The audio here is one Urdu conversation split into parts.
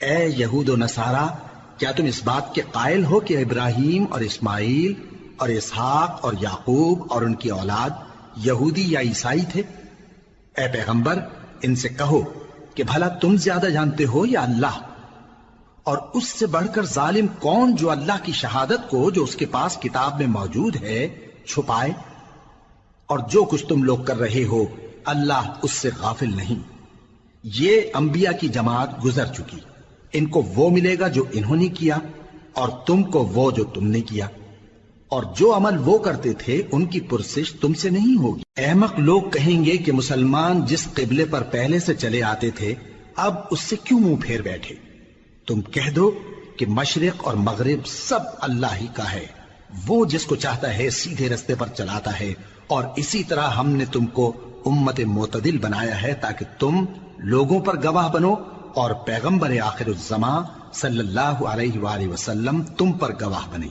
اے یہود و نصارا، کیا تم اس بات کے قائل ہو کہ ابراہیم اور اسماعیل اور اسحاق اور یعقوب اور ان کی اولاد یہودی یا عیسائی تھے؟ اے پیغمبر، ان سے کہو کہ بھلا تم زیادہ جانتے ہو یا اللہ؟ اور اس سے بڑھ کر ظالم کون جو اللہ کی شہادت کو جو اس کے پاس کتاب میں موجود ہے چھپائے؟ اور جو کچھ تم لوگ کر رہے ہو اللہ اس سے غافل نہیں۔ یہ انبیاء کی جماعت گزر چکی، ان کو وہ ملے گا جو انہوں نے کیا، اور تم کو وہ جو تم نے کیا، اور جو عمل وہ کرتے تھے ان کی پرسش تم سے نہیں ہوگی۔ احمق لوگ کہیں گے کہ مسلمان جس قبلے پر پہلے سے چلے آتے تھے اب اس سے کیوں منہ پھیر بیٹھے؟ تم کہہ دو کہ مشرق اور مغرب سب اللہ ہی کا ہے، وہ جس کو چاہتا ہے سیدھے رستے پر چلاتا ہے، اور اسی طرح ہم نے تم کو امت معتدل بنایا ہے تاکہ تم لوگوں پر گواہ بنو، اور پیغمبر آخر الزماں صلی اللہ علیہ وآلہ وسلم تم پر گواہ بنے۔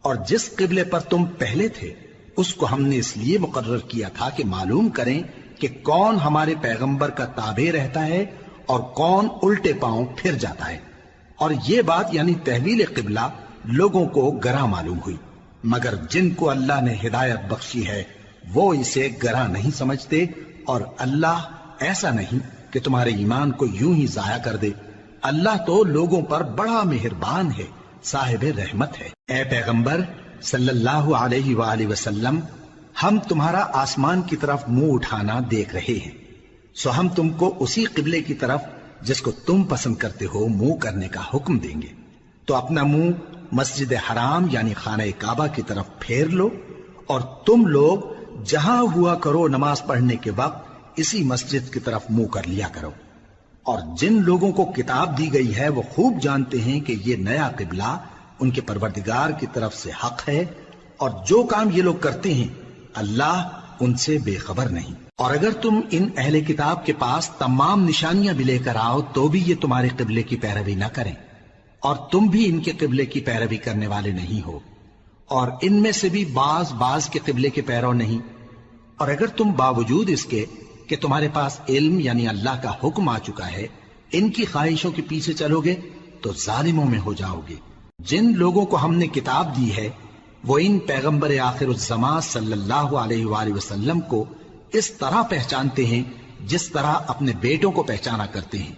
اور جس قبلے پر تم پہلے تھے اس کو ہم نے اس لیے مقرر کیا تھا کہ معلوم کریں کہ کون ہمارے پیغمبر کا تابع رہتا ہے اور کون الٹے پاؤں پھر جاتا ہے۔ اور یہ بات یعنی تحویل قبلہ لوگوں کو گراں معلوم ہوئی، مگر جن کو اللہ نے ہدایت بخشی ہے وہ اسے گراں نہیں سمجھتے، اور اللہ ایسا نہیں کہ تمہارے ایمان کو یوں ہی ضائع کر دے۔ اللہ تو لوگوں پر بڑا مہربان ہے، صاحب رحمت ہے۔ اے پیغمبر صلی اللہ علیہ وآلہ وسلم، ہم تمہارا آسمان کی طرف منہ اٹھانا دیکھ رہے ہیں، سو ہم تم کو اسی قبلے کی طرف جس کو تم پسند کرتے ہو منہ کرنے کا حکم دیں گے، تو اپنا منہ مسجد حرام یعنی خانہ کعبہ کی طرف پھیر لو، اور تم لوگ جہاں ہوا کرو نماز پڑھنے کے وقت اسی مسجد کی طرف منہ کر لیا کرو۔ اور جن لوگوں کو کتاب دی گئی ہے وہ خوب جانتے ہیں کہ یہ نیا قبلہ ان کے پروردگار کی طرف سے حق ہے، اور جو کام یہ لوگ کرتے ہیں اللہ ان سے بے خبر نہیں۔ اور اگر تم ان اہل کتاب کے پاس تمام نشانیاں بھی لے کر آؤ تو بھی یہ تمہارے قبلے کی پیروی نہ کریں، اور تم بھی ان کے قبلے کی پیروی کرنے والے نہیں ہو، اور ان میں سے بھی بعض کے قبلے کے پیرو نہیں۔ اور اگر تم باوجود اس کے کہ تمہارے پاس علم یعنی اللہ کا حکم آ چکا ہے ان کی خواہشوں کے پیچھے چلو گے تو ظالموں میں ہو جاؤ گے۔ جن لوگوں کو ہم نے کتاب دی ہے وہ ان پیغمبر آخر الزماں صلی اللہ علیہ وآلہ وسلم کو اس طرح پہچانتے ہیں جس طرح اپنے بیٹوں کو پہچانا کرتے ہیں،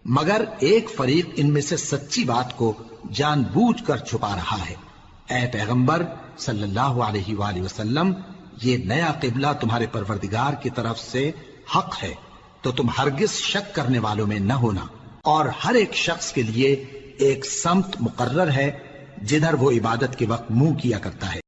مگر ایک فریق ان میں سے سچی بات کو جان بوجھ کر چھپا رہا ہے۔ اے پیغمبر صلی اللہ علیہ وآلہ وسلم، یہ نیا قبلہ تمہارے پروردگار کی طرف سے حق ہے، تو تم ہرگز شک کرنے والوں میں نہ ہونا، اور ہر ایک شخص کے لیے ایک سمت مقرر ہے جدھر وہ عبادت کے وقت منہ کیا کرتا ہے۔